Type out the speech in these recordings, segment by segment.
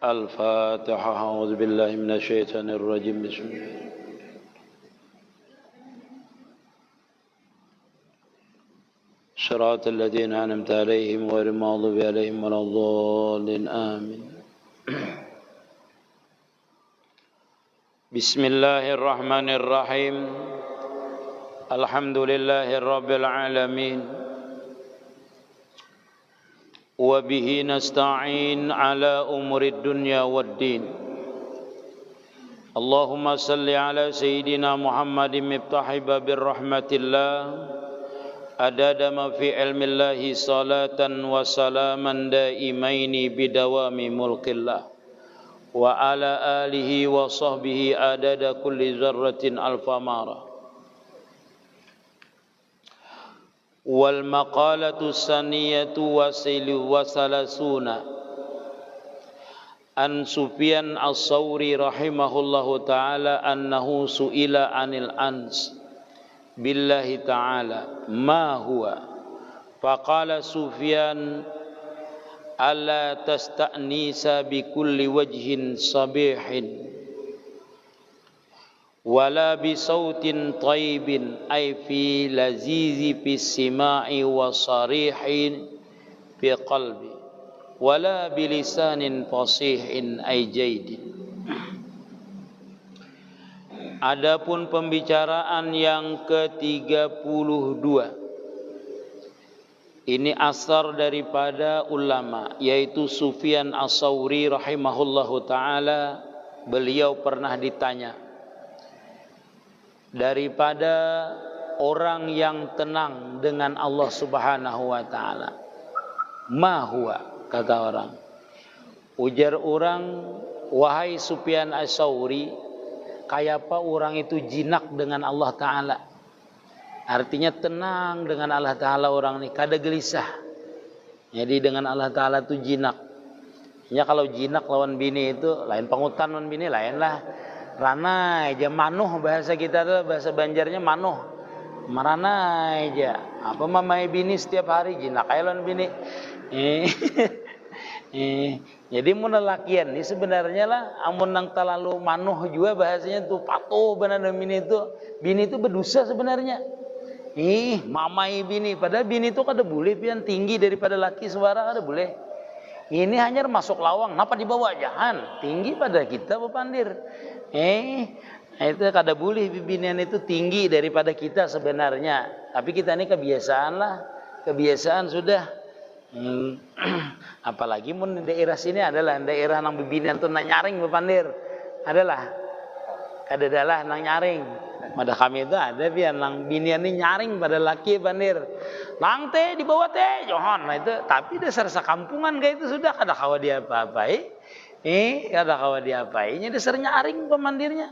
الفاتحة. أعوذ بالله من الشيطان الرجيم. بسم الله. صراط الذين أنعمت عليهم غير المغضوب عليهم ولا الضالين. آمين. بسم الله الرحمن الرحيم. الحمد لله رب العالمين وبه نستعين على أمور الدنيا والدين. اللهم صل على سيدنا محمد مفتاح باب رحمة الله عدد ما في علم الله صلاة وسلاما دائمين بدوام ملك الله وعلى آله وصحبه عدد كل ذرة ألف مرة. والمقالة الثانية وثلاثون عن سفيان الثوري رحمه الله تعالى أنه سئل عن الأنس بالله تعالى ما هو؟ فقال سفيان ألا تستأنس بكل وجه صبيح ولا بصوت طيب أي في لذيذ في السماع وصريح في قلب ولا بلسان فصيح أي جيد. Adapun pembicaraan yang ke-32, ini asar daripada ulama, yaitu Sufyan Ats-Tsauri rahimahullahu ta'ala. Beliau pernah ditanya daripada orang yang tenang dengan Allah subhanahu wa ta'ala. Ma huwa, kata orang. Ujar orang, wahai Sufyan Ats-Tsauri, kayak apa orang itu jinak dengan Allah Ta'ala. Artinya tenang dengan Allah Ta'ala orang ini, kada gelisah. Jadi dengan Allah Ta'ala itu jinak. Ya kalau jinak lawan bini itu lain, pangutan lawan bini lain lah. Ranai aja, manuh bahasa kita tuh, bahasa Banjarnya manuh. Maranai aja. Apa mamai bini setiap hari jinak aja lawan bini. Jadi mun lelakian ini sebenarnya lah amun nang terlalu manuh juga bahasanya tuh patuh benar bini itu berdosa sebenarnya. Mamai bini, padahal bini itu kada boleh pian tinggi daripada laki suara kada boleh. Ini hanya masuk lawang, napa dibawa jahan tinggi pada kita pepandir. Itu kada boleh binian itu tinggi daripada kita sebenarnya. Tapi kita ini kebiasaan lah, kebiasaan sudah. Apalagi mun daerah sini adalah daerah nang bibinian tuh nang nyaring bepandir adalah kadadalah nang nyaring. Pada kami itu ada pian nang binian ini nyaring pada laki pandir. Lang teh di bawah teh johan. Nah itu tapi dasar sakampungan kayak itu sudah kada kawa dia apa-apai. Kada kawa dia apainya dasar nyaring pemandirnya.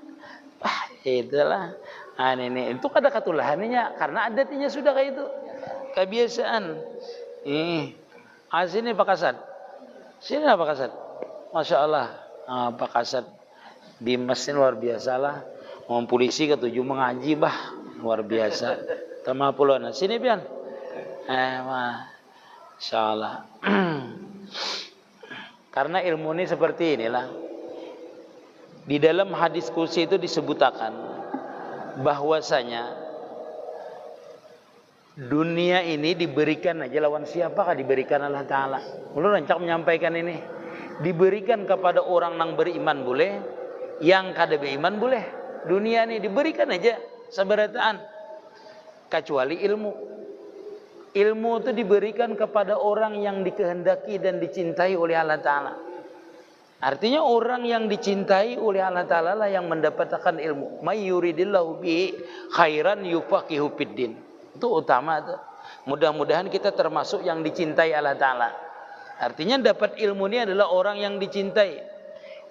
Wah, itulah. Nah ini itu kada katulahannya karena adatnya sudah kayak itu. Kebiasaan. Sini Pak Kasat. Sini Pak Kasat. Masya Allah. Pak Kasat di mesin luar biasa lah. Mau polisi ketujuh mengaji bah. Luar biasa. Tama puluhan. Sini pian. Masya Allah. Karena ilmu ini seperti inilah. Di dalam hadis kursi itu disebutkan bahwasanya dunia ini diberikan aja lawan siapakah diberikan Allah Ta'ala. Ulun rancak menyampaikan ini. Diberikan kepada orang yang beriman boleh, yang kada beriman boleh. Dunia ini diberikan aja seberataan. Kecuali ilmu. Ilmu itu diberikan kepada orang yang dikehendaki dan dicintai oleh Allah Ta'ala. Artinya orang yang dicintai oleh Allah Ta'ala lah yang mendapatkan ilmu. May yuridillahu bihi khairan yufaqihu fiddin. Itu utama tuh. Mudah-mudahan kita termasuk yang dicintai Allah Ta'ala. Artinya dapat ilmu ini adalah orang yang dicintai.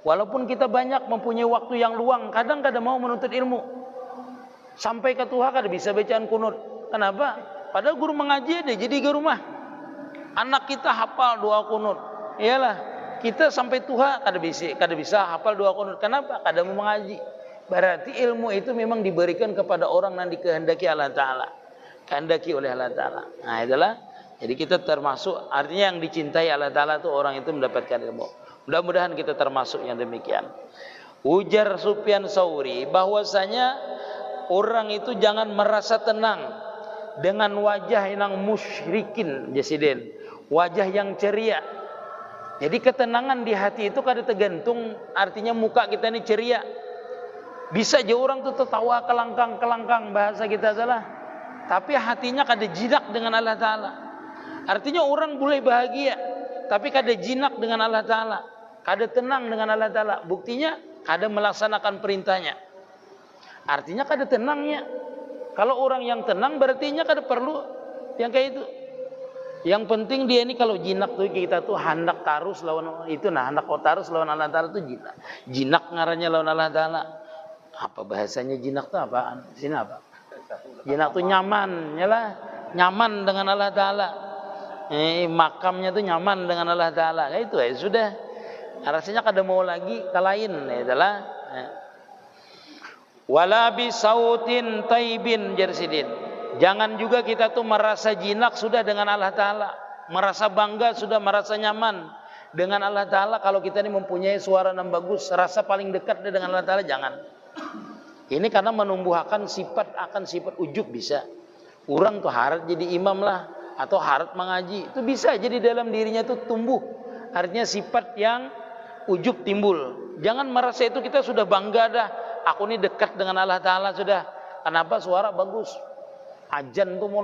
Walaupun kita banyak mempunyai waktu yang luang, kadang mau menuntut ilmu. Sampai ke Tuhan kada bisa bacaan kunut. Kenapa? Padahal guru mengaji deh jadi ke rumah. Anak kita hafal doa kunut. Iyalah, kita sampai Tuhan kada bisa hafal doa kunut. Kenapa? Kada mau mengaji. Berarti ilmu itu memang diberikan kepada orang yang dikehendaki Allah Ta'ala. Kehendaki oleh Allah Ta'ala. Nah itulah. Jadi kita termasuk, artinya yang dicintai Allah Ta'ala itu orang itu mendapatkan ilmu. Mudah-mudahan kita termasuk yang demikian. Ujar Sufyan Tsauri bahwasanya orang itu jangan merasa tenang dengan wajah yang musyrikin jasiden, wajah yang ceria. Jadi ketenangan di hati itu kada tergantung, artinya muka kita ini ceria. Bisa aja orang tuh tertawa kelangkang bahasa kita salah, tapi hatinya kada jinak dengan Allah Ta'ala. Artinya orang boleh bahagia, tapi kada jinak dengan Allah Ta'ala, kada tenang dengan Allah Ta'ala. Buktinya kada melaksanakan perintahnya. Artinya kada tenangnya. Kalau orang yang tenang berartinya kada perlu yang kayak itu. Yang penting dia ini kalau jinak tuh kita tuh hendak tarus lawan itu, nah hendak tarus lawan Allah Ta'ala tuh jinak. Jinak ngarannya lawan Allah Ta'ala. Apa bahasanya jinak tuh apaan? Sini apa? Jinak tuh nyaman, yalah. Nyaman dengan Allah Ta'ala. Makamnya tuh nyaman dengan Allah Ta'ala. Itu ya sudah. Rasanya kada mau lagi ke lain, itulah. Wala bi sautin taibin jarsidin. Jangan juga kita tuh merasa jinak sudah dengan Allah Ta'ala, merasa bangga sudah, merasa nyaman dengan Allah Ta'ala. Kalau kita ini mempunyai suara yang bagus, rasa paling dekat dengan Allah Ta'ala, jangan. Ini karena menumbuhkan sifat ujub bisa. Orang tuh harap jadi imam lah, atau harap mengaji, itu bisa jadi dalam dirinya tuh tumbuh. Artinya sifat yang ujub timbul. Jangan merasa itu kita sudah bangga dah, aku ini dekat dengan Allah Ta'ala sudah. Kenapa? Suara bagus. Ajan tuh mau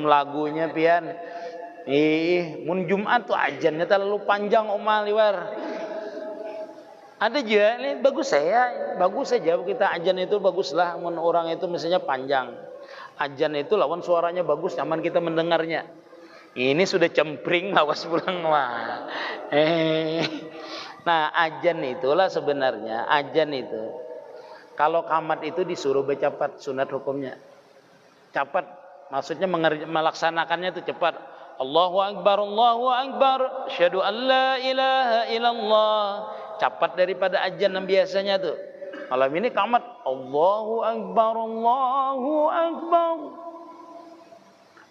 lagunya pian. Mun Jumat tuh ajannya terlalu panjang omal liwar. Ada juga ini bagus saja kita ajan itu baguslah. Mun orang itu mestinya panjang. Ajan itu lawan suaranya bagus, nyaman kita mendengarnya. Ini sudah cempring, awas pulang wah. Nah, ajan itulah sebenarnya, ajan itu. Kalau qamat itu disuruh bercepat sunat hukumnya. Cepat, maksudnya melaksanakannya itu cepat. Allahu Akbar, asyhadu an la ilaha illallah. Cepat daripada ajan yang biasanya tuh. Malam ini qamat, Allahu Akbar,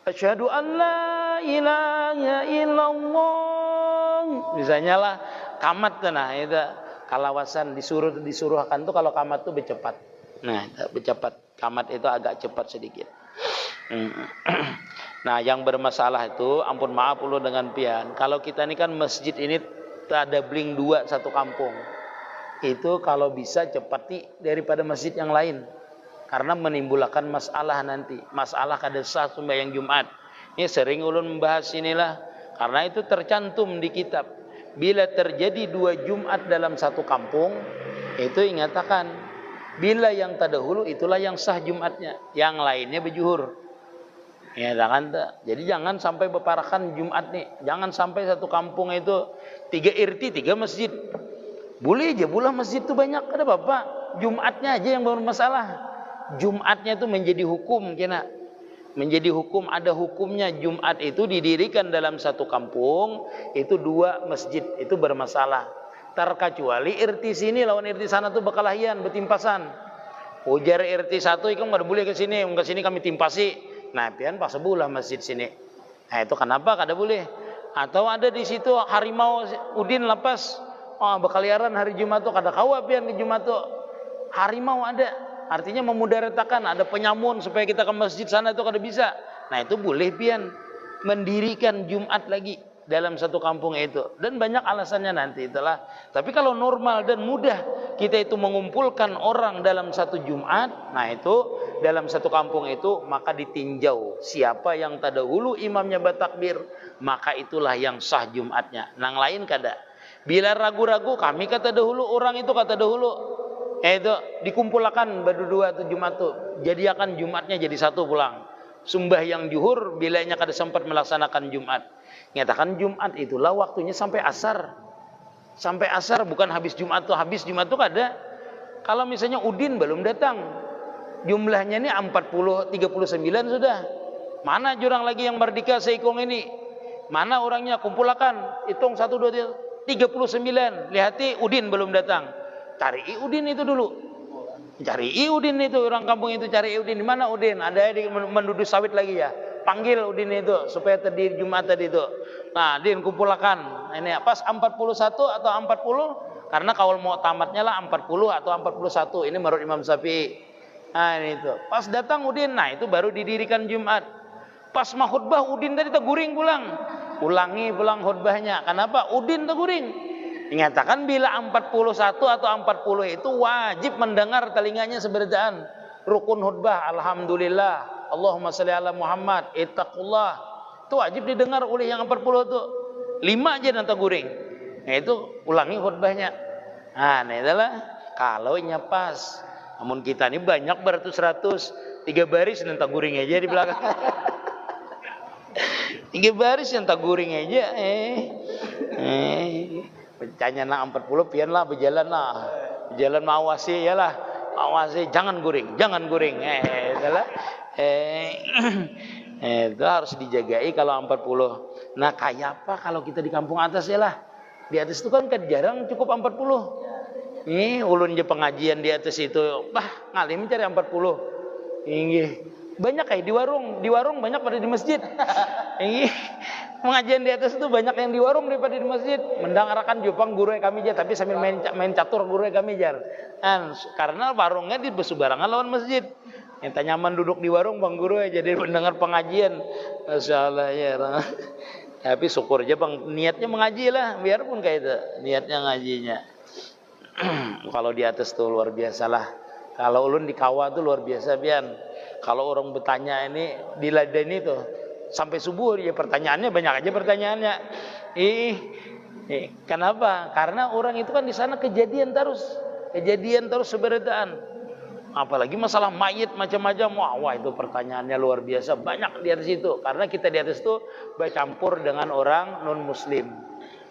asyhadu an la ilaha illallah. Misalnya lah qamat tuh, nah itu kalawasan disuruhkan tuh kalau qamat tuh bercepat. Nah, bercepat. Qamat itu agak cepat sedikit. Nah, yang bermasalah itu, ampun maaf ulo dengan pian, kalau kita ini kan masjid ini ada bling dua satu kampung. Itu kalau bisa cepati daripada masjid yang lain. Karena menimbulkan masalah nanti. Masalah kada sah sembahyang Jumat. Ini sering ulun membahas inilah. Karena itu tercantum di kitab. Bila terjadi 2 Jumat dalam satu kampung, itu ingatakan, bila yang terdahulu itulah yang sah Jumatnya, yang lainnya berjuhur. Ya kan? Jadi jangan sampai berparakan Jumat nih. Jangan sampai satu kampung itu 3 irti 3 masjid. Boleh aja pula masjid itu banyak, ada apa-apa. Jumatnya aja yang bermasalah. Jumatnya itu menjadi hukum kena. Menjadi hukum, ada hukumnya. Jumat itu didirikan dalam satu kampung, itu 2 masjid, itu bermasalah. Terkecuali irti sini lawan irti sana tuh bekalahian, betimpasan. Ujar irti satu ikam enggak boleh ke sini kami timpasi. Nah, pian pas sebulah masjid sini. Nah, itu kenapa kada boleh? Atau ada di situ harimau udin lapas. Oh, bekaliaran hari Jumat tuh kada kawa pian ke Jumat tuh. Harimau ada. Artinya memudaratakan, ada penyamun supaya kita ke masjid sana itu kada bisa. Nah, itu boleh pian mendirikan Jumat lagi dalam satu kampung itu, dan banyak alasannya nanti itulah. Tapi kalau normal dan mudah kita itu mengumpulkan orang dalam satu Jumat, nah itu dalam satu kampung itu, maka ditinjau siapa yang terdahulu imamnya bertakbir, maka itulah yang sah Jumatnya. Nang lain kada. Bila ragu-ragu, kami kata dahulu, orang itu kata dahulu, itu dikumpulkan berdua tuh Jumat tuh, jadikan Jumatnya jadi satu pulang. Sembahyang juhur bilanya kada sempat melaksanakan Jumat. Nyatakan Jumat itulah waktunya sampai asar. Sampai asar, bukan habis Jumat tuh kada. Kalau misalnya udin belum datang, jumlahnya ini 39 sudah. Mana jurang lagi yang merdeka seikong ini? Mana orangnya? Kumpulkan, hitung 1 2 3 39. Lihati udin belum datang. Cari udin itu dulu. Cari udin itu, orang kampung itu cari udin. Di mana udin? Ada di menduduk sawit lagi ya. panggil Udin itu supaya terdiri Jumat tadi itu. Nah, Din kumpulkan. Ini pas 41 atau 40? Karena kalau mau tamatnya lah 40 atau 41. Ini menurut Imam Syafi'i. Nah, ini itu. Pas datang Udin, nah itu baru didirikan Jumat. Pas mau khutbah Udin tadi teguring pulang. Ulangi pulang khutbahnya. Kenapa? Udin teguring. Dinyatakan bila 41 atau 40 itu wajib mendengar telinganya seberitaan rukun khutbah. Alhamdulillah, Allahumma sholli ala Muhammad, ittaqullah. Itu wajib didengar oleh yang 40 itu. 5 aja nanti guring. Nah itu ulangi khutbahnya. Nah itulah kalau pas. Namun kita ini banyak beratus-ratus, 3 baris nanti guring aja di belakang. 3 baris yang tak guring aja. Pencanya nak 40 pian lah berjalan lah. Berjalan mawasi ya lah. Mawasi jangan guring, jangan guring. Itulah. Itu harus dijagai kalau 40. Nah, kayak apa kalau kita di kampung atas ya lah. Di atas itu kan jarang cukup 40. Ulun je pengajian di atas itu. Ngalim cari 40. Inggih. Banyak kayak di warung banyak pada di masjid. Pengajian di atas itu banyak yang di warung daripada di masjid. Mendengarkan Jepang guru kami aja, tapi sambil main catur guru kami jar. Karena warungnya di besubarangan lawan masjid. Yang nyaman duduk di warung bang guru aja jadi mendengar pengajian. Masya Allah ya. Tapi syukur aja bang niatnya mengaji lah, biarpun kayak itu niatnya ngajinya. Kalau di atas tuh luar biasa lah. Kalau ulun di kawah tuh luar biasa pian. Kalau orang bertanya ini diladeni tuh sampai subuh ya pertanyaannya banyak aja pertanyaannya. Kenapa? Karena orang itu kan di sana kejadian terus seberitaan. Apalagi masalah mayit macam-macam. Wah itu pertanyaannya luar biasa banyak di atas itu. Karena kita di atas itu bercampur dengan orang non muslim.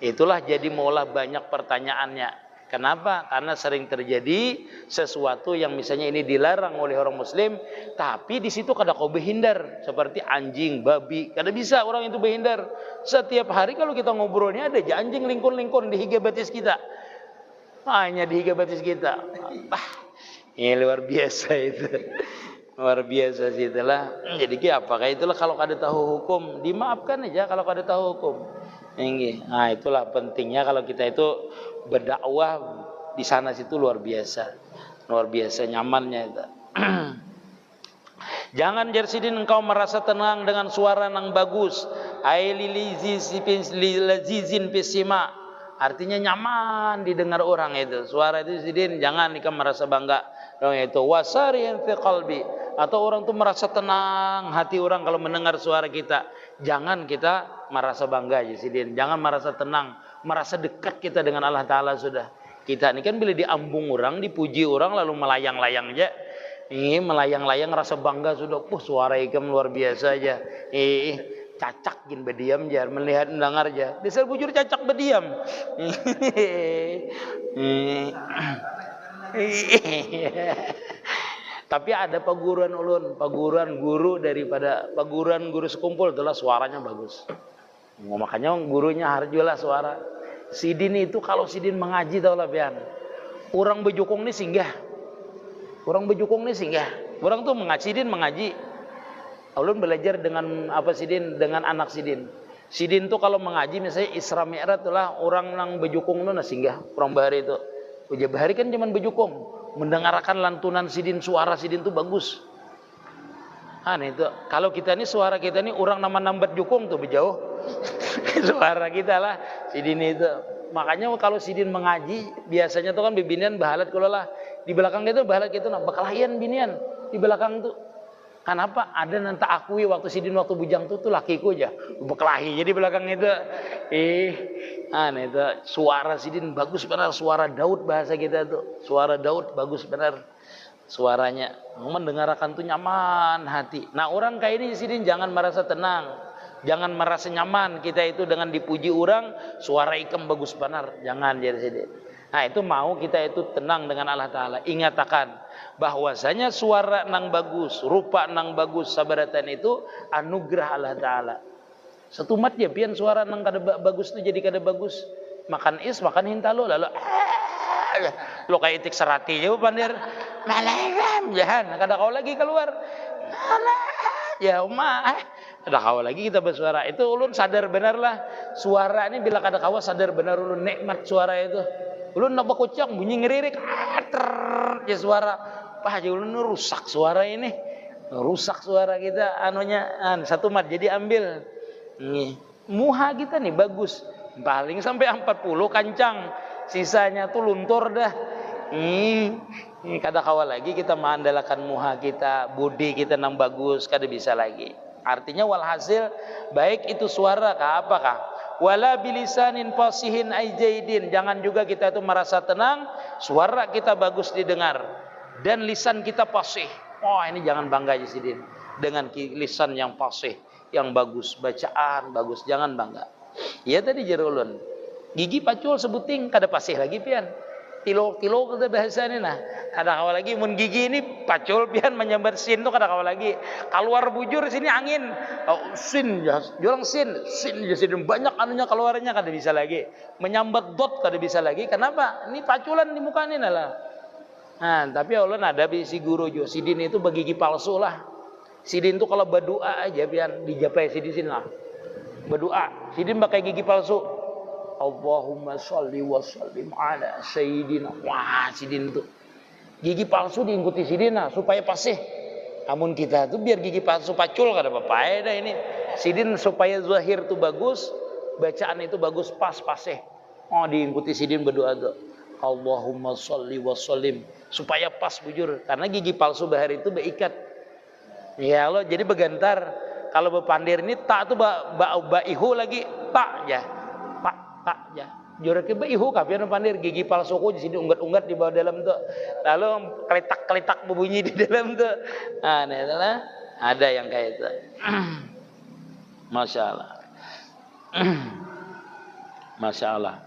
Itulah jadi maulah banyak pertanyaannya. Kenapa? Karena sering terjadi sesuatu yang misalnya ini dilarang oleh orang muslim, tapi di situ kada kau berhindar seperti anjing, babi, kada bisa orang itu berhindar. Setiap hari kalau kita ngobrolnya ada aja anjing lingkun-lingkun di higa batis kita. Hanya di higa batis kita. Ini luar biasa itu. Luar biasa sih itulah. Jadi apakah itulah kalau kada tahu hukum, dimaafkan aja kalau kada tahu hukum. Nah itulah pentingnya kalau kita itu berdakwah di sana situ luar biasa nyamannya itu. Jangan jersidin engkau merasa tenang dengan suara yang bagus. Aililizizin pisima. Artinya nyaman didengar orang itu. Suara itu sidin jangan engkau merasa bangga. Dong itu wasariyan fi qalbi. Atau orang tuh merasa tenang hati orang kalau mendengar suara kita. Jangan kita merasa bangga aja sidin. Jangan merasa tenang, merasa dekat kita dengan Allah Ta'ala sudah. Kita ini kan bila diambung orang, dipuji orang lalu melayang-layang aja. Melayang-layang rasa bangga sudah. Suara ikam luar biasa aja. Cacak gin berdiam jar, melihat mendengar aja. Dasar bujur cacak berdiam. Tapi ada paguruan ulun, paguruan guru daripada paguruan guru sekumpul itulah suaranya bagus. Makanya gurunya harjulah suara. Sidin itu kalau sidin mengaji tau lah pian. Orang bejukung ni singgah. Orang tuh sidin mengaji. Ulun belajar dengan apa sidin? Dengan anak sidin. Sidin tuh kalau mengaji misalnya Isra Mi'raj itulah orang nang bejukung tu na singgah. Orang bahari itu. Uja bahari kan cuman bejukung. Mendengarkan lantunan sidin, suara sidin tuh bagus. Itu kalau kita ini suara kita ini orang nama nambat jukung tuh berjauh. Suara kita lah sidin itu. Makanya kalau sidin mengaji biasanya tuh kan bibinian bahalat kalau lah di belakang itu bahalat gitu nah bekelahian binian di belakang tuh. Kenapa? Ada nanti akui waktu sidin waktu bujang tuh lakiku aja bekelahi jadi belakang itu. Itu suara sidin bagus benar, suara Daud bahasa kita tuh. Suara Daud bagus benar suaranya. Mendengarkan tuh nyaman hati. Nah, orang kayak ini sidin jangan merasa tenang. Jangan merasa nyaman kita itu dengan dipuji orang, suara ikam bagus benar. Jangan jadi sidin. Nah, itu mau kita itu tenang dengan Allah Ta'ala. Ingatakan bahwasanya suara nang bagus, rupa nang bagus, sabaratan itu anugerah Allah Ta'ala. Setumat ya pian suara nang kada bagus itu jadi kada bagus. Makan makan hintalo lalu lo kayak itik serati aja pandir. Malam jahan kada kau lagi keluar. Ya Ada kawa lagi kita bersuara. Itu ulun sadar benar lah. Suara ini bila kada kawa sadar benar ulun nikmat suara itu. Ulun nak bakucak bunyi ngeririk. Ya suara. Pah aja ulun rusak suara ini. Rusak suara kita anunya satu mat jadi ambil. Nih. Muha kita nih bagus. Paling sampai 40 kancang. Sisanya tuh luntur dah. Ini kada kawa lagi kita mengandalkan muha kita, budi kita nang bagus, kada bisa lagi. Artinya walhasil baik itu suara kah apakah? Wala bilisanin fasihin aijaidin. Jangan juga kita itu merasa tenang, suara kita bagus didengar dan lisan kita fasih. Oh, ini jangan bangga Sidin dengan lisan yang fasih, yang bagus, bacaan bagus, jangan bangga. Ya tadi jerulun. Gigi pacul sebuting kada fasih lagi pian. Tilo kita bahasa ini nah. Ada kawa lagi mun gigi ini pacul pian menyambar sin tuh kada kawa lagi. Keluar bujur sini angin. Oh, sin ya, jualang sin ya sin banyak anunya keluarnya kada bisa lagi. Menyambat dot kada bisa lagi. Kenapa? Ini paculan di muka ini lah. Nah, tapi Allah ada si guru jo. Sidin itu begigi palsu lah. Sidin tuh kalau berdoa aja pian dijapai sidin sini lah. Berdoa, sidin pakai gigi palsu. Allahumma sholli wa sallim ala sayyidina. Wah, sidin tuh gigi palsu diikuti sidin lah supaya pasih. Amun kita tuh biar gigi palsu pacul kada apa-apa dah ini. Sidin supaya zahir tuh bagus, bacaan itu bagus pas pasih. Oh, diikuti sidin berdoa tuh. Allahumma sholli wa sallim supaya pas bujur karena gigi palsu bahar itu beikat. Ya Allah, jadi begantar. Kalau bepandir ini tak tuh baihu lagi tak ya. Tak ya, jorake ba ihu kapian pandir gigi palsuku di sini unggat-unggat di bawah dalam tuh. Lalu keletak-keletak berbunyi di dalam tuh. Nah, ini adalah ada yang kayak itu. Masya Allah. Masya Allah.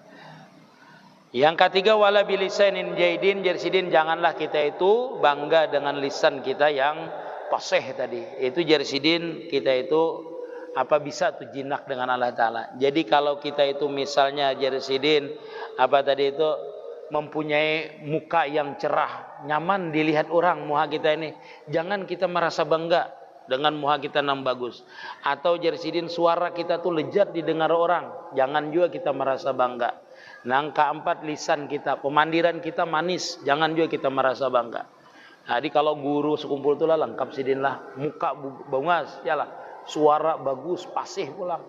Yang ketiga wala bilisanin jaidin jersidin, janganlah kita itu bangga dengan lisan kita yang fasih tadi. Itu jersidin kita itu apa bisa tuh jinak dengan Allah Ta'ala. Jadi kalau kita itu misalnya Jersidin apa tadi itu mempunyai muka yang cerah, nyaman dilihat orang muha kita ini, jangan kita merasa bangga dengan muha kita yang bagus. Atau Jersidin suara kita tuh lezat didengar orang, jangan juga kita merasa bangga. Yang keempat lisan kita, pemandiran kita manis, jangan juga kita merasa bangga. Jadi kalau guru sekumpul itulah lengkap sidin lah, muka bungas ya lah. Suara bagus, pasih pulang.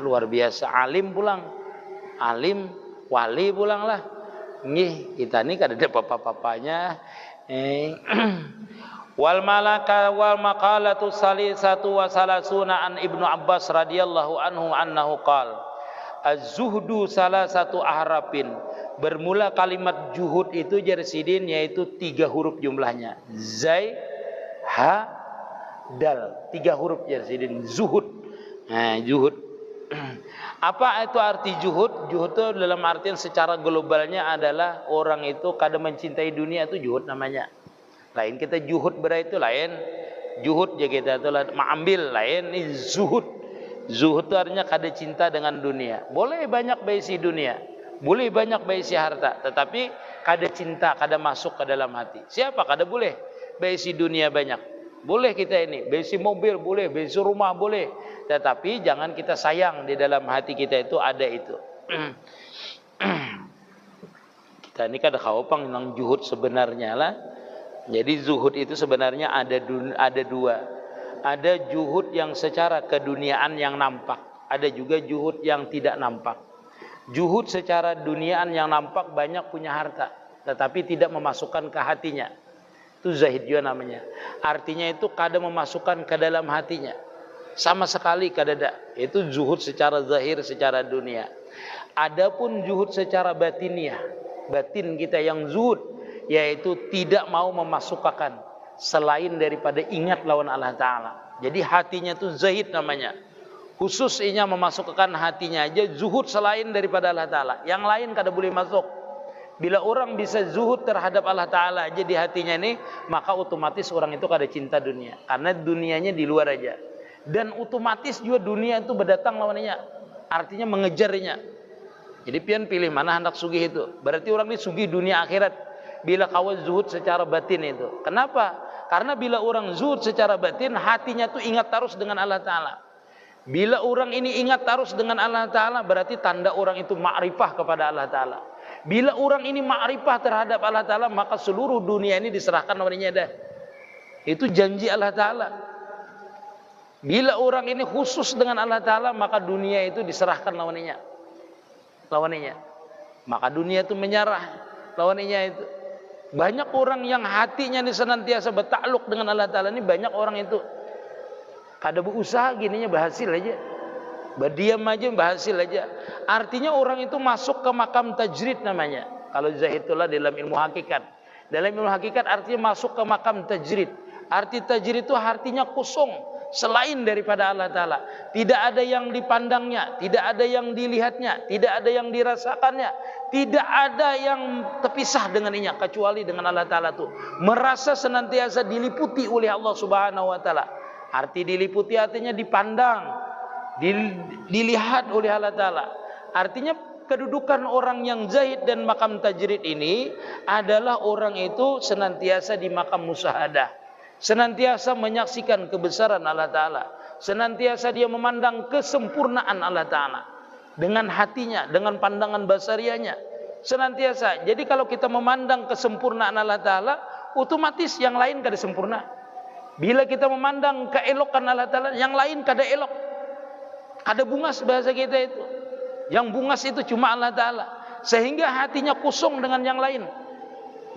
Luar biasa, alim pulang. Alim, wali pulang lah. Nih, kita nih kada ada apa-apanya. Wal malaka wal maqalatu salisatu wa salasuna an Ibnu Abbas radhiyallahu anhu annahu qala az-zuhdu salasatu ahrafin. Bermula kalimat juhud itu Jersidin yaitu 3 huruf jumlahnya. Zai, ha, dal, 3 huruf ya sidin zuhud. Nah, zuhud. Apa itu arti zuhud? Zuhud itu dalam artian secara globalnya adalah orang itu kada mencintai dunia, itu zuhud namanya. Lain kita zuhud berarti itu lain. Zuhud ya kita itu mengambil lain ini zuhud. Zuhud itu artinya kada cinta dengan dunia. Boleh banyak baisi dunia, boleh banyak baisi harta, tetapi kada cinta, kada masuk ke dalam hati. Siapa kada boleh baisi dunia banyak? Boleh kita ini, besi mobil boleh, besi rumah boleh, tetapi jangan kita sayang di dalam hati kita itu ada itu. Kita ini kada khawapang nang juhud sebenarnya lah. Jadi zuhud itu sebenarnya ada 2. Ada juhud yang secara keduniaan yang nampak, ada juga juhud yang tidak nampak. Juhud secara duniaan yang nampak banyak punya harta, tetapi tidak memasukkan ke hatinya. Itu zahid juga namanya. Artinya itu kada memasukkan ke dalam hatinya. Sama sekali kada ada. Itu zuhud secara zahir, secara dunia. Adapun zuhud secara batiniah, batin kita yang zuhud, yaitu tidak mau memasukkan selain daripada ingat lawan Allah Ta'ala. Jadi hatinya itu zahid namanya. Khusus inya memasukkan hatinya aja zuhud selain daripada Allah Ta'ala. Yang lain kada boleh masuk. Bila orang bisa zuhud terhadap Allah Ta'ala aja di hatinya ini, maka otomatis orang itu kada cinta dunia. Karena dunianya di luar aja. Dan otomatis juga dunia itu berdatang lawannya. Artinya mengejarnya. Jadi pian pilih mana hendak sugih itu. Berarti orang ini sugih dunia akhirat. Bila kawan zuhud secara batin itu. Kenapa? Karena bila orang zuhud secara batin, hatinya tuh ingat terus dengan Allah Ta'ala. Bila orang ini ingat terus dengan Allah Ta'ala, berarti tanda orang itu ma'rifah kepada Allah Ta'ala. Bila orang ini ma'rifah terhadap Allah Ta'ala, maka seluruh dunia ini diserahkan olehnya dah. Itu janji Allah Ta'ala. Bila orang ini khusus dengan Allah Ta'ala, maka dunia itu diserahkan lawannya. Maka dunia itu menyerah lawannya itu. Banyak orang yang hatinya ini senantiasa bertakluk dengan Allah Ta'ala, ini banyak orang itu. Kada berusaha gininya berhasil aja. Berdiam aja berhasil aja. Artinya orang itu masuk ke makam tajrid namanya. Kalau zahid itulah dalam ilmu hakikat. Dalam ilmu hakikat artinya masuk ke makam tajrid. Arti tajrid itu artinya kosong, selain daripada Allah Ta'ala. Tidak ada yang dipandangnya, tidak ada yang dilihatnya, tidak ada yang dirasakannya, tidak ada yang terpisah dengannya kecuali dengan Allah Ta'ala itu. Merasa senantiasa diliputi oleh Allah Subhanahu Wa Ta'ala. Arti diliputi artinya dipandang, dilihat oleh Allah Ta'ala. Artinya kedudukan orang yang zahid dan makam tajrid ini adalah orang itu senantiasa di makam musyahadah, senantiasa menyaksikan kebesaran Allah Ta'ala, senantiasa dia memandang kesempurnaan Allah Ta'ala dengan hatinya, dengan pandangan basarianya, senantiasa. Jadi kalau kita memandang kesempurnaan Allah Ta'ala, otomatis yang lain kada sempurna. Bila kita memandang keelokan Allah Ta'ala, yang lain kada elok, kada bungas bahasa kita itu. Yang bungas itu cuma Allah Ta'ala, sehingga hatinya kosong dengan yang lain.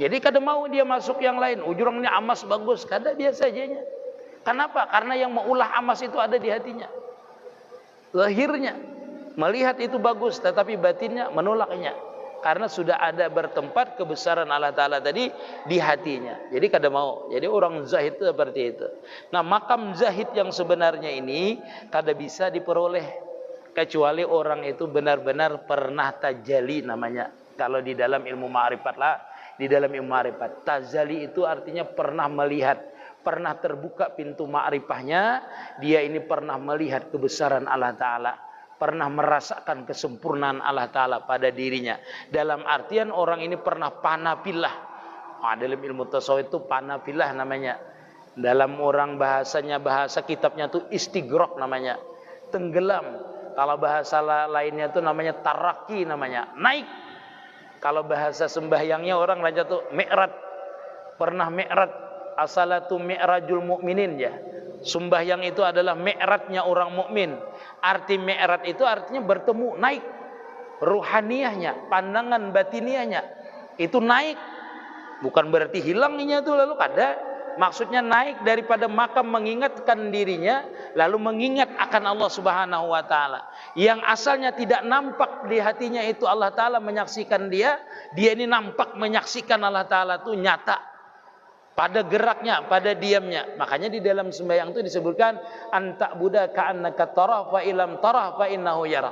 Jadi kada mau dia masuk yang lain. Ujurangnya amas bagus, kada biasa aja. Kenapa? Karena yang maulah amas itu ada di hatinya. Lahirnya melihat itu bagus, tetapi batinnya menolaknya. Karena sudah ada bertempat kebesaran Allah Ta'ala tadi di hatinya. Jadi kada mau. Jadi orang zahid itu seperti itu. Nah, makam zahid yang sebenarnya ini kada bisa diperoleh kecuali orang itu benar-benar pernah tajalli namanya. Kalau di dalam ilmu ma'rifat lah, di dalam ilmu ma'rifat, tajalli itu artinya pernah melihat, pernah terbuka pintu ma'rifahnya, dia ini pernah melihat kebesaran Allah Ta'ala, pernah merasakan kesempurnaan Allah Ta'ala pada dirinya. Dalam artian orang ini pernah panapillah. Dalam ilmu tasawuf itu panapillah namanya. Dalam orang bahasanya, bahasa kitabnya itu istighraq namanya, tenggelam. Kalau bahasa lainnya itu namanya taraki namanya, naik. Kalau bahasa sembahyangnya orang raja tuh mi'raj, pernah mi'raj. As-salatu mi'rajul mu'minin ya. Sembahyang itu adalah mi'rajnya orang mukmin. Arti mi'raj itu artinya bertemu, naik. Ruhaniyahnya, pandangan batiniahnya itu naik. Bukan berarti hilangnya itu lalu kada. Maksudnya naik daripada makam mengingatkan dirinya, lalu mengingat akan Allah Subhanahu Wa Ta'ala. Yang asalnya tidak nampak di hatinya itu Allah Ta'ala menyaksikan dia. Dia ini nampak menyaksikan Allah Ta'ala itu nyata. Pada geraknya, pada diamnya. Makanya di dalam sembahyang itu disebutkan anta buda ka'annaka tarah fa ilam tarah fa innahu yara.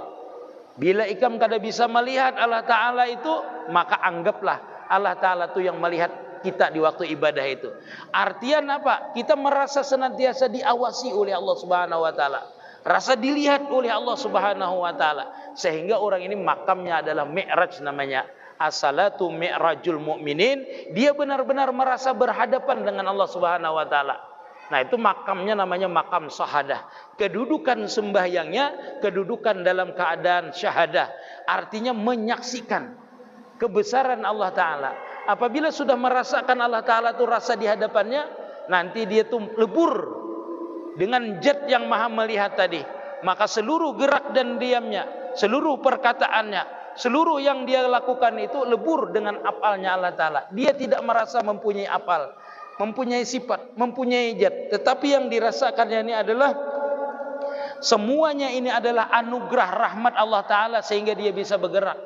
Bila ikam kada bisa melihat Allah Ta'ala itu, maka anggaplah Allah Ta'ala itu yang melihat kita di waktu ibadah itu. Artian apa? Kita merasa senantiasa diawasi oleh Allah Subhanahu Wa Ta'ala, rasa dilihat oleh Allah Subhanahu Wa Ta'ala, sehingga orang ini makamnya adalah mi'raj namanya. As-salatu mi'rajul mu'minin. Dia benar-benar merasa berhadapan dengan Allah Subhanahu Wa Ta'ala. Nah, itu makamnya namanya makam syahadah. Kedudukan sembahyangnya kedudukan dalam keadaan syahadah. Artinya menyaksikan kebesaran Allah Ta'ala. Apabila sudah merasakan Allah Ta'ala itu rasa di hadapannya, nanti dia tuh lebur dengan zat yang maha melihat tadi. Maka seluruh gerak dan diamnya, seluruh perkataannya, seluruh yang dia lakukan itu lebur dengan apalnya Allah Ta'ala. Dia tidak merasa mempunyai apal, mempunyai sifat, mempunyai zat. Tetapi yang dirasakannya ini adalah semuanya ini adalah anugerah rahmat Allah Ta'ala, sehingga dia bisa bergerak,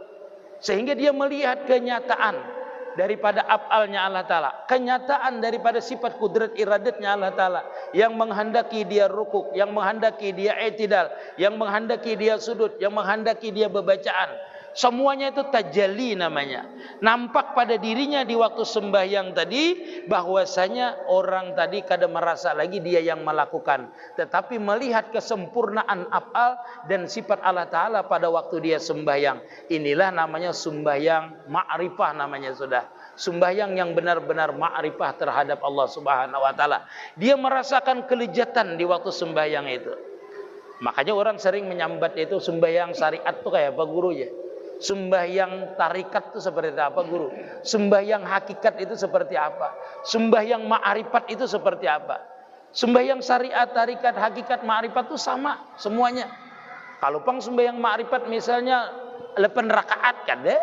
sehingga dia melihat kenyataan daripada af'alnya Allah Ta'ala, kenyataan daripada sifat kudrat iradatnya Allah Ta'ala, yang menghendaki dia rukuk, yang menghendaki dia i'tidal, yang menghendaki dia sudud, yang menghendaki dia berbacaan. Semuanya itu tajalli namanya. Nampak pada dirinya di waktu sembahyang tadi, bahwasanya orang tadi kada merasa lagi dia yang melakukan, tetapi melihat kesempurnaan af'al dan sifat Allah Ta'ala pada waktu dia sembahyang. Inilah namanya sembahyang ma'rifah namanya sudah. Sembahyang yang benar-benar ma'rifah terhadap Allah Subhanahu Wa Ta'ala. Dia merasakan kelezatan di waktu sembahyang itu. Makanya orang sering menyambat itu sembahyang syariat tuh kayak apa guru ya? Sembahyang tarikat itu seperti apa guru? Sembahyang hakikat itu seperti apa? Sembahyang ma'rifat itu seperti apa? Sembahyang syariat, tarikat, hakikat, ma'rifat itu sama semuanya. Kalau pang sembahyang ma'rifat misalnya 8 rakaat kada.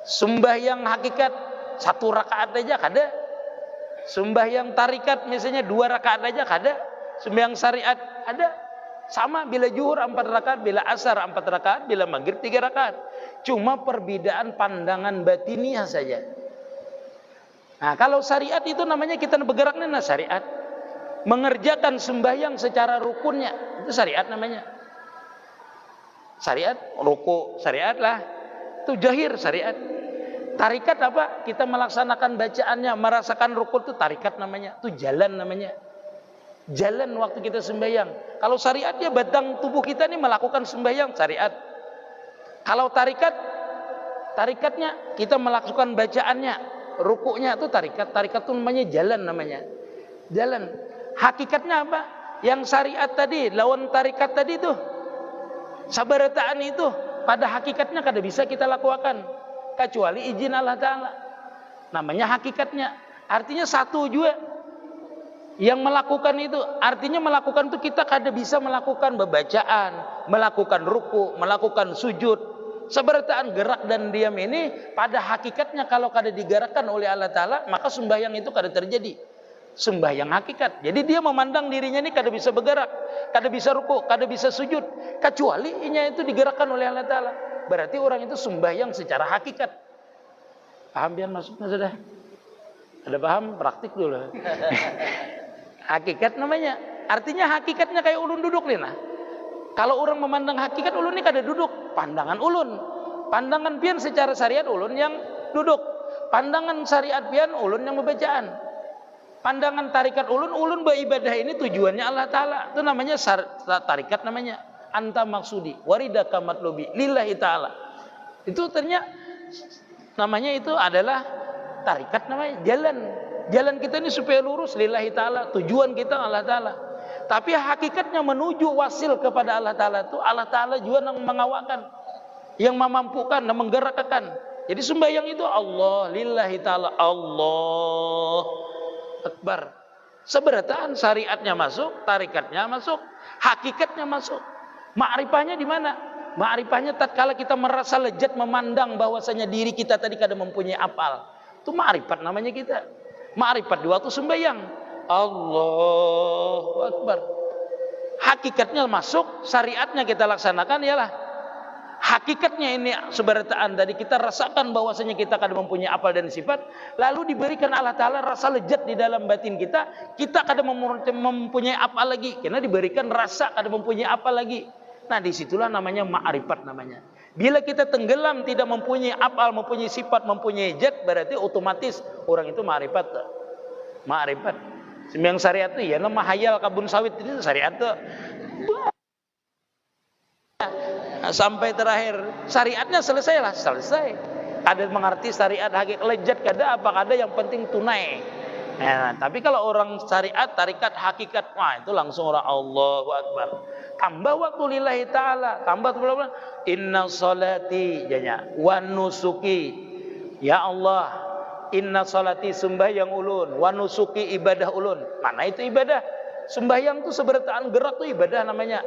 Sembahyang hakikat 1 rakaat aja kada. Sembahyang tarikat misalnya 2 rakaat aja kada. Sembahyang syariat ada. Sama bila zuhur 4 rakaat, bila asar 4 rakaat, bila maghrib 3 rakaat. Cuma perbedaan pandangan batiniah saja. Nah, kalau syariat itu namanya kita bergerak nena syariat. Mengerjakan sembahyang secara rukunnya, itu syariat namanya. Syariat, ruku syariat lah. Itu jahir syariat. Tarikat apa? Kita melaksanakan bacaannya, merasakan rukun itu tarikat namanya. Itu jalan namanya. Jalan waktu kita sembahyang. Kalau syariat ya batang tubuh kita ini melakukan sembahyang syariat. Kalau tarikatnya kita melakukan bacaannya, rukuknya itu tarikat. Tarikat itu namanya jalan namanya. Jalan. Hakikatnya apa? Yang syariat tadi, lawan tarikat tadi itu. Sabarataan itu pada hakikatnya kada bisa kita lakukan kecuali izin Allah Ta'ala. Namanya hakikatnya. Artinya satu juga. Yang melakukan itu, artinya melakukan itu kita kada bisa melakukan bacaan, melakukan ruku, melakukan sujud. Seberataan gerak dan diam ini pada hakikatnya kalau kada digerakkan oleh Allah Ta'ala, maka sembahyang itu kada terjadi. Sembahyang hakikat. Jadi dia memandang dirinya ini kada bisa bergerak, kada bisa ruku, kada bisa sujud, kecuali inya itu digerakkan oleh Allah Ta'ala. Berarti orang itu sembahyang secara hakikat. Paham biar masuknya sudah? Ada paham? Praktik dulu. Hakikat namanya. Artinya hakikatnya kayak ulun duduk nih nah. Kalau orang memandang hakikat ulun ini kada duduk, pandangan ulun. Pandangan pian secara syariat ulun yang duduk. Pandangan syariat pian ulun yang membacaan. Pandangan tarikat ulun beribadah ini tujuannya Allah Ta'ala. Itu namanya tarikat namanya. Anta maksudi waridaka matlubi lillahi ta'ala. Itu ternyata namanya itu adalah tarikat namanya jalan. Jalan kita ini supaya lurus lillahi ta'ala. Tujuan kita Allah Ta'ala. Tapi hakikatnya menuju wasil kepada Allah Ta'ala itu Allah Ta'ala juga yang mengawalkan, yang memampukan dan menggerakkan. Jadi sembahyang itu Allah lillahi ta'ala. Allah Akbar. Seberataan syariatnya masuk, tarikatnya masuk, hakikatnya masuk. Ma'rifahnya di mana? Ma'rifahnya tatkala kita merasa lezat memandang bahwasanya diri kita tadi kada mempunyai apal. Itu ma'rifat namanya kita. Ma'rifat di waktu sembahyang. Allahu Akbar. Hakikatnya masuk, syariatnya kita laksanakan ialah hakikatnya ini seberataan tadi kita rasakan bahwasanya kita kada mempunyai apal dan sifat, lalu diberikan Allah Ta'ala rasa lezat di dalam batin kita kada mempunyai apal lagi karena diberikan rasa kada mempunyai apal lagi. Nah disitulah namanya ma'rifat namanya. Bila kita tenggelam tidak mempunyai apal, mempunyai sifat, mempunyai zat, berarti otomatis orang itu ma'rifat. Ma'rifat. Sembahyang syariat itu ya nama hayal kabun sawit itu syariat tuh. Sampai terakhir syariatnya selesai. Ada mengerti syariat hakikat lezat kada apa kada yang penting tunai. Nah, tapi kalau orang syariat tarikat hakikat wah itu langsung orang Allahu Akbar. Tambah waktu lillahi ta'ala, tambah inna salati janya wa nusuki. Ya Allah, inna salati sembahyang ulun, wa nusuki ibadah ulun. Mana itu ibadah? Sembahyang itu seberataan gerak tuh ibadah namanya.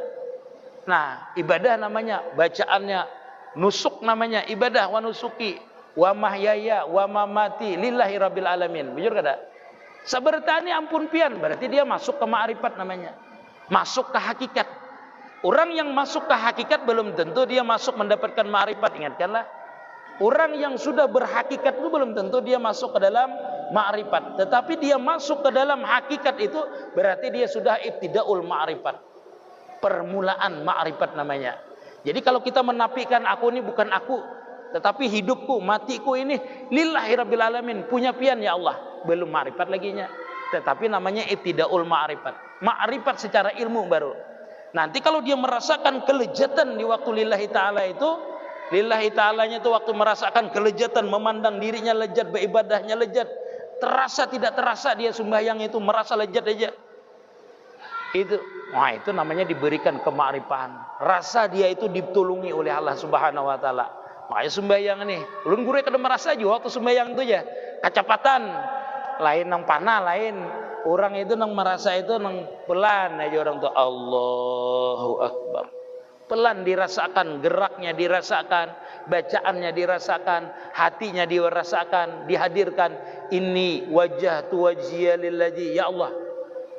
Nah, ibadah namanya, bacaannya nusuk namanya ibadah wa nusuki wa mahyaya wa mamati lillahi rabbil alamin. Bujur kada? Seberataan ini ampun pian, berarti dia masuk ke ma'rifat namanya. Masuk ke hakikat. Orang yang masuk ke hakikat belum tentu dia masuk mendapatkan ma'rifat. Ingatkanlah, orang yang sudah berhakikat itu belum tentu dia masuk ke dalam ma'rifat. Tetapi dia masuk ke dalam hakikat itu berarti dia sudah ibtidaul ma'rifat. Permulaan ma'rifat namanya. Jadi kalau kita menafikan aku ini bukan aku, tetapi hidupku, matiku ini lillahi rabbil alamin, punya pian ya Allah, belum ma'rifat laginya. Tetapi namanya ibtidaul ma'rifat. Ma'rifat secara ilmu baru. Nanti kalau dia merasakan kelezatan di waktu lillahi ta'ala itu, lillahi ta'alanya itu waktu merasakan kelezatan, memandang dirinya lezat, beribadahnya lezat, terasa tidak terasa dia sembahyang itu merasa lezat aja. Itu, wah itu namanya diberikan kemakrifan. Rasa dia itu ditulungi oleh Allah Subhanahu wa taala. Makanya sembahyang nih, ulun gure kada merasa juga waktu sembahyang itu ya. Kacepatan, lain nang panah, lain orang itu nang merasa itu nang pelan aja orang tuh Allahu Akbar. Pelan dirasakan, geraknya dirasakan, bacaannya dirasakan, hatinya dirasakan, dihadirkan. Ini wajah tu wajhiya lillazi, ya Allah,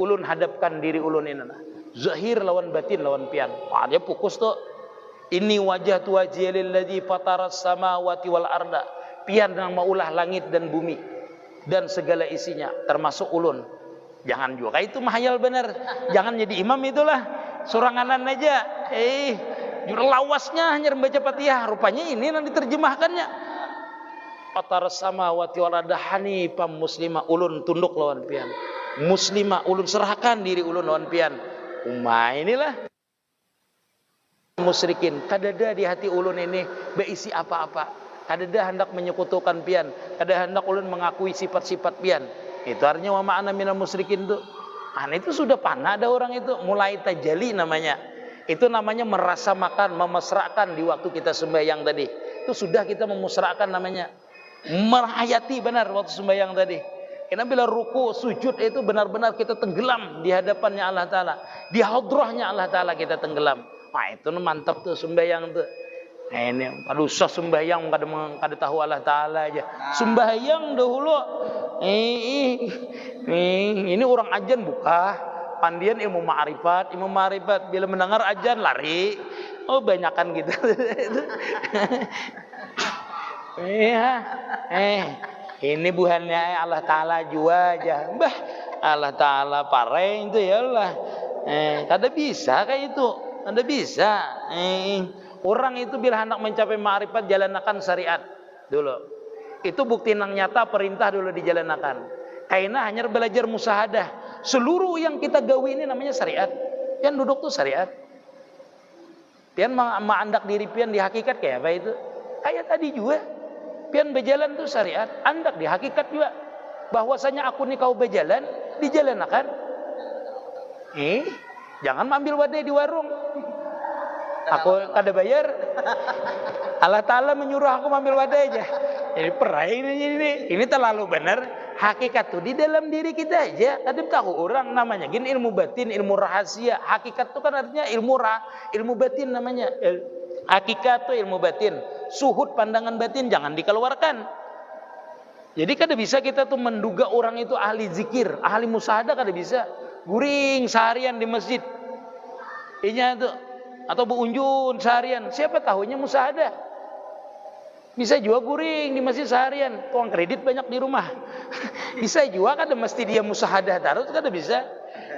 ulun hadapkan diri ulun ini. Zahir lawan batin lawan pian. Wah, dia fokus tuh. Ini wajah tu wajhiya lillazi fataras samawati wal arda. Pian nang maulah langit dan bumi dan segala isinya, termasuk ulun. Jangan juga itu mahayal bener. Jangan jadi imam itulah. Suranganan aja. Lawasnya hanya membaca Fatihah. Rupanya ini yang diterjemahkannya. Fataras samawati wal arda hanifam muslimah, ulun tunduk lawan pian. Muslimah, ulun serahkan diri ulun lawan pian. Inilah musyrikin. Kadada di hati ulun ini berisi apa-apa. Kadada hendak menyekutukan pian. Kadada hendak ulun mengakui sifat-sifat pian. Itu artinya wa ma'ana minal musyrikin tuh. Itu sudah panah ada orang itu, mulai tajali namanya. Itu namanya merasa makan, memesrakan di waktu kita sembahyang tadi. Itu sudah kita memusrakan namanya. Merhayati benar waktu sembahyang tadi. Karena bila ruku, sujud itu benar-benar kita tenggelam di hadapannya Allah Ta'ala. Di hadrahnya Allah Ta'ala kita tenggelam. Wah itu mantap tuh sembahyang tuh. Ini aduh usah sembahyang kada tahu Allah Ta'ala aja. Sembahyang dahulu. Ini orang ajan buka. Pandian ilmu ma'rifat. Ilmu ma'rifat bila mendengar ajan lari. Oh banyakan gitu. Ini buhannya Allah Ta'ala jua aja. Bah Allah Ta'ala pareng itu ya Allah. Kada bisa kayak itu. Kada bisa. Orang itu bila hendak mencapai ma'rifat jalanakan syariat dulu. Itu bukti nang nyata perintah dulu dijalanakan. Karena hanya belajar musahadah. Seluruh yang kita gawi ini namanya syariat. Pian duduk tuh syariat. Pian mengandak diri pian di hakikat kayak apa itu? Kayak tadi juga. Pian berjalan tuh syariat. Andak di hakikat juga. Bahwasanya aku nih kau berjalan dijalanakan. Jangan ambil wadai di warung. Aku kada bayar. Allah Ta'ala menyuruh aku ambil wadah aja. Jadi perai ini terlalu benar. Hakikat tuh di dalam diri kita aja. Tadi tahu orang namanya gini ilmu batin, ilmu rahasia. Hakikat itu kan artinya ilmu batin namanya. Hakikat tuh ilmu batin. Suhud pandangan batin jangan dikeluarkan. Jadi kada bisa kita tuh menduga orang itu ahli zikir, ahli musahadah kada bisa. Guring seharian di masjid. Inya tuh atau beunjun seharian, siapa tahunya musahadah. Bisa juga guring di masjid seharian, uang kredit banyak di rumah. Bisa juga kada mesti dia musahadah terus kada bisa.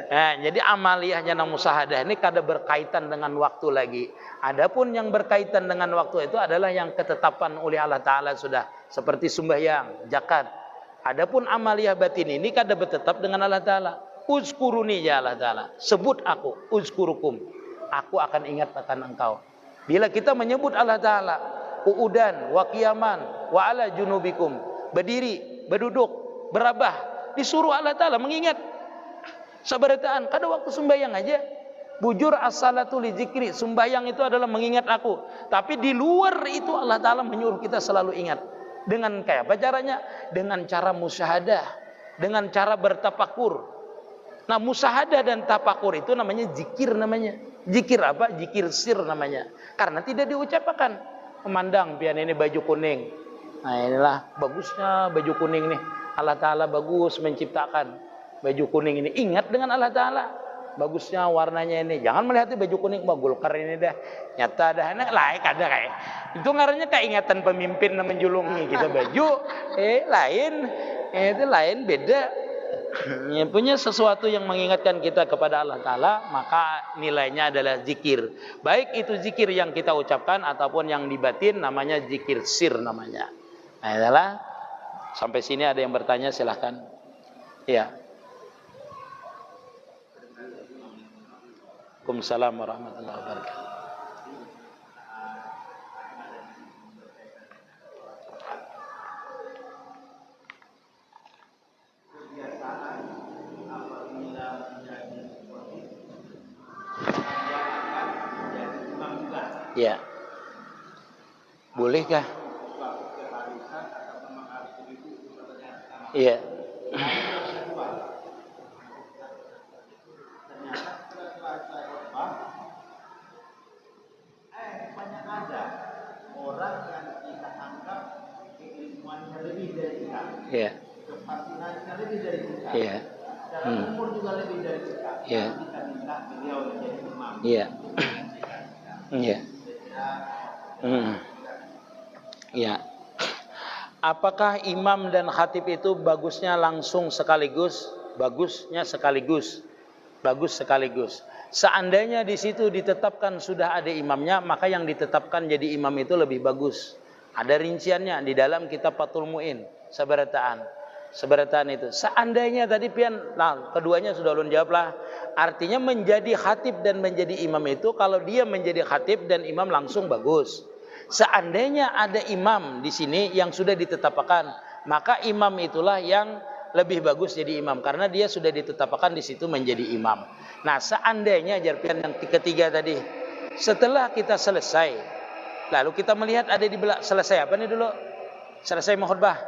Nah, jadi amaliyahnya nang musahadah ini kada berkaitan dengan waktu lagi. Adapun yang berkaitan dengan waktu itu adalah yang ketetapan oleh Allah Ta'ala sudah. Seperti sembahyang, zakat. Adapun amaliyah batin ini kada bertetap dengan Allah Ta'ala. Uzkuruni ya Allah Ta'ala. Sebut aku, uzkurukum. Aku akan ingat akan engkau. Bila kita menyebut Allah Ta'ala, qu'udan wa qiyaman wa ala junubikum, berdiri, berduduk, berabah, disuruh Allah Ta'ala mengingat. Sabarataan, kada waktu sembahyang aja. Bujur as-salatu li zikri, sembahyang itu adalah mengingat aku. Tapi di luar itu Allah Ta'ala menyuruh kita selalu ingat. Dengan kayak apa caranya? Dengan cara musyahadah, dengan cara bertafakur. Nah, musahadah dan tafakur itu namanya zikir namanya. Zikir apa? Zikir sir namanya. Karena tidak diucapkan. Memandang pian ini baju kuning. Nah, inilah bagusnya baju kuning nih. Allah Ta'ala bagus menciptakan baju kuning ini. Ingat dengan Allah Ta'ala. Bagusnya warnanya ini. Jangan melihat baju kuning Golkar ini dah. Nyata dah lain kada kayak. Itu ngarannya keingatan pemimpin yang menjulungi kita baju. Lain. Itu lain beda. Punya sesuatu yang mengingatkan kita kepada Allah Ta'ala, maka nilainya adalah zikir. Baik itu zikir yang kita ucapkan ataupun yang dibatin, namanya zikir sir namanya. Nah, adalah sampai sini ada yang bertanya, silahkan. Ya. Waalaikumsalam warahmatullahi wabarakatuh. Ya. Bolehkah? Iya. Banyak ada orang yang kita anggap keilmuannya lebih dari kita, Iya. kepatihannya lebih dari kita, Iya. dalam umur juga lebih dari kita. Iya. Kita minta beliau menjadi imam. Iya. Iya. Iya. Apakah imam dan khatib itu bagusnya langsung sekaligus? Bagusnya sekaligus. Bagus sekaligus. Seandainya di situ ditetapkan sudah ada imamnya, maka yang ditetapkan jadi imam itu lebih bagus. Ada rinciannya di dalam kitab Fathul Mu'in, seberataan itu. Seandainya tadi pian, nah keduanya sudah ulun jawablah. Artinya menjadi khatib dan menjadi imam itu, kalau dia menjadi khatib dan imam langsung bagus. Seandainya ada imam di sini yang sudah ditetapkan, maka imam itulah yang lebih bagus jadi imam karena dia sudah ditetapkan di situ menjadi imam. Nah, seandainya jarpian yang ketiga tadi, setelah kita selesai, lalu kita melihat ada di selesai apa nih dulu? Selesai mengkhutbah.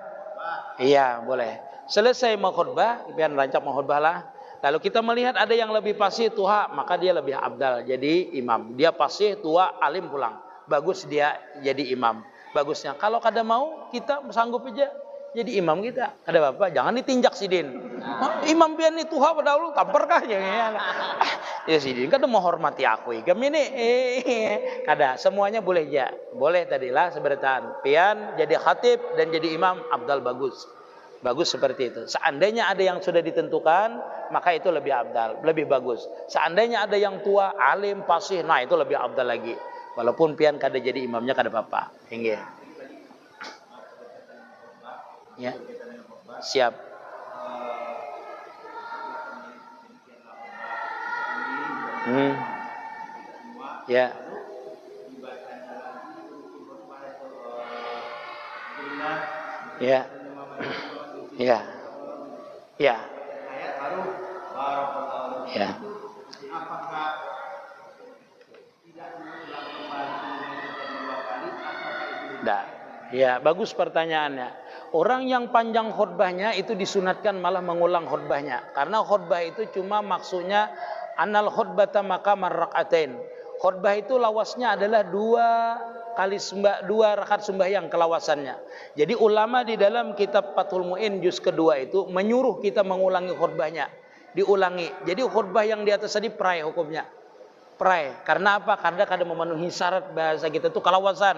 Iya, boleh. Selesai mengkhutbah, pian rancak mengkhutbah lah. Lalu kita melihat ada yang lebih fasih tua, maka dia lebih abdal jadi imam. Dia fasih tua, alim pulang. Bagus dia jadi imam. Bagusnya kalau kada mau kita sanggup aja jadi imam kita. Ada apa? Jangan ditinjak sidin. Imam pian itu tuha pada Allah tampar kah ya. Ya sidin kada mau hormati aku. Kami ini kada semuanya boleh aja. Boleh tadilah seberataan. Pian jadi khatib dan jadi imam abdal bagus. Bagus seperti itu. Seandainya ada yang sudah ditentukan, maka itu lebih abdal, lebih bagus. Seandainya ada yang tua, alim, fasih, nah itu lebih abdal lagi. Walaupun pian kada jadi imamnya kada apa-apa. Hingga. Ya. Siap. Ya. Ya. Ya. Ya. Ya. Nah, ya bagus pertanyaannya. Orang yang panjang khutbahnya itu disunatkan malah mengulang khutbahnya. Karena khutbah itu cuma maksudnya anal khutbata maqamar rak'atain. Khutbah itu lawasnya adalah dua rakaat sembahyang kelawasannya. Jadi ulama di dalam kitab Fathul Mu'in juz kedua itu menyuruh kita mengulangi khutbahnya. Diulangi. Jadi khutbah yang di atas tadi prai hukumnya. Prai. Karena apa? Karena kada memenuhi syarat bahasa kita itu kelawasan.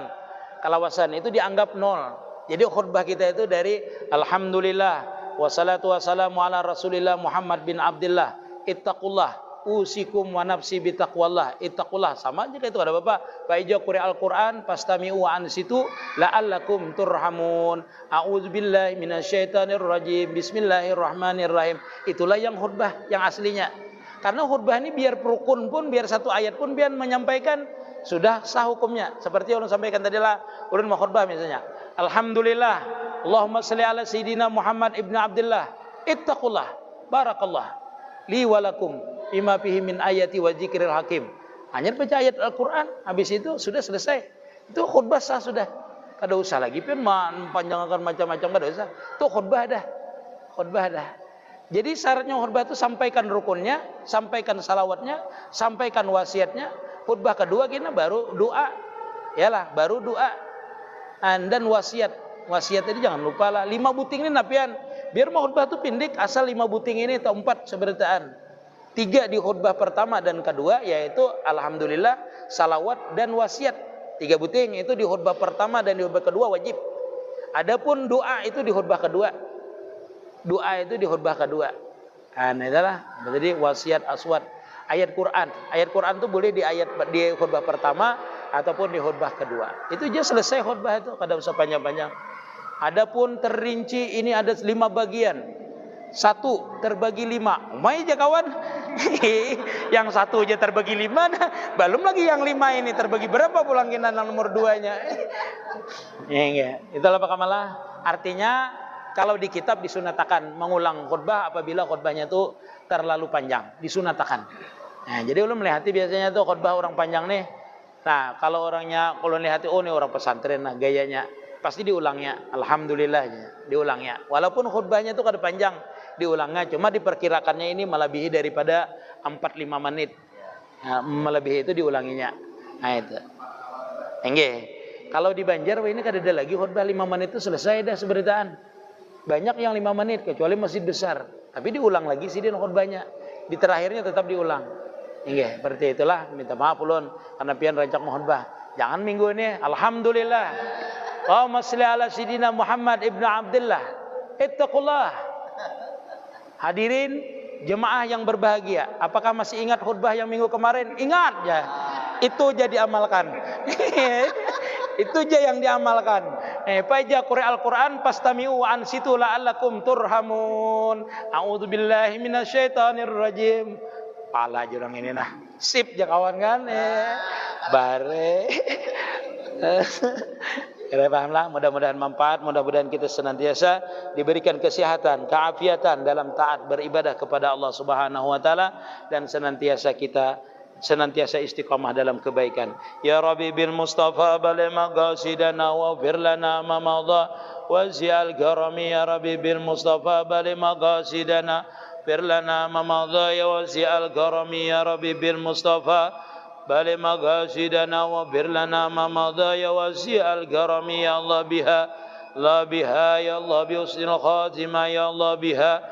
Kelawasan itu dianggap nol. Jadi khutbah kita itu dari alhamdulillah wassalatu wassalamu ala rasulillah Muhammad bin Abdullah ittaqullah usikum wa nafsi bitaqwallah ittaqullah. Sama aja itu ada Bapak. Fa iza quri al-Qur'an fastami'u wa ansitu la'allakum turhamun. A'udzubillahi minasyaitonir rajim. Bismillahirrahmanirrahim. Itulah yang khutbah yang aslinya. Karena khutbah ini biar rukun pun, biar satu ayat pun biar menyampaikan sudah sah hukumnya. Seperti yang ulun sampaikan tadi lah, ulun mau khutbah misalnya. Alhamdulillah, Allahumma shalli ala sayyidina Muhammad ibn Abdullah. Ittaqullah, barakallah. Li walakum bima fihi min ayati wa dzikril hakim. Hanya baca ayat Al-Qur'an, habis itu sudah selesai. Itu khutbah sah sudah. Kada usah lagi pun panjangkan macam-macam kada usah. Itu khutbah dah. Khutbah dah. Jadi syaratnya khutbah itu sampaikan rukunnya, sampaikan salawatnya, sampaikan wasiatnya. Khutbah kedua kita baru doa. Yalah, baru doa. Dan wasiat. Wasiat ini jangan lupa lah. 5 buting ini napian. Biar mau khutbah itu pendek, asal 5 buting ini atau 4 seberataan. 3 di khutbah pertama dan kedua yaitu alhamdulillah, salawat dan wasiat. 3 buting itu di khutbah pertama dan di khutbah kedua wajib. Adapun doa itu di khutbah kedua. Doa itu di khutbah kedua. Nah, itulah jadi wasiat aswad. Ayat Quran itu boleh di khutbah pertama ataupun di khutbah kedua. Itu aja selesai khutbah itu, kada usah panjang-panjang. Adapun terinci ini ada 5 bagian. 1 terbagi 5. Umay aja kawan. Yang 1 aja terbagi 5, belum lagi yang 5 ini terbagi berapa pulang kita nomor 2-nya. Ya, itulah Pak Kamalah. Artinya kalau di kitab disunatakan mengulang khutbah apabila khutbahnya itu terlalu panjang, disunatakan. Nah, jadi ulun melihat biasanya tuh khutbah orang panjang nih Nah, kalau kalau lihat oh ini orang pesantren, nah gayanya pasti diulangnya, alhamdulillahnya, diulangnya. Walaupun khutbahnya itu kada panjang, diulangnya. Cuma diperkirakannya ini melebihi daripada 4-5 menit. Nah, melebihi itu diulanginya. Nah itu. Enggak. Kalau di Banjar ini kada ada lagi khutbah 5 menit itu selesai dah seberitaan. Banyak yang 5 menit kecuali masjid besar. Tapi diulang lagi sih dia khutbahnya. Di terakhirnya tetap diulang. Enggak, seperti itulah. Minta maaf ulun karena pian rancak khutbah. Jangan minggu ini alhamdulillah. Allahumma shalli ala sayyidina Muhammad ibnu Abdullah. Ittaqullah. Hadirin jemaah yang berbahagia, apakah masih ingat khutbah yang minggu kemarin? Ingat ya. Itu jadi amalkan. Itu aja yang diamalkan. Paja Qur'an Al-Qur'an pastami'u an situ la'allakum turhamun. A'udzubillahi minasyaitonir rajim. Pala jurang ini nah. Sip ya kawan kan. Bare. Kira pahamlah, mudah-mudahan manfaat, mudah-mudahan kita senantiasa diberikan kesehatan, keafiatan dalam taat beribadah kepada Allah Subhanahu wa taala dan senantiasa istiqamah dalam kebaikan. Ya Rabbi bil Mustafa baligh maqasidana wa fir lana ma madha wa zi'al garami ya Rabbi bil Mustafa baligh maqasidana fir lana ma madha ya wa zi'al garami ya Rabbi bil Mustafa بل مقاصدنا واغفر لنا ما مضى يا واسع الكرم يا الله بها لا بها يا الله بحسن الخاتمة يا الله بها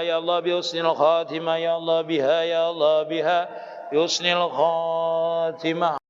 يا الله بحسن الخاتمة يا الله بها يا الله بها بحسن الخاتمة.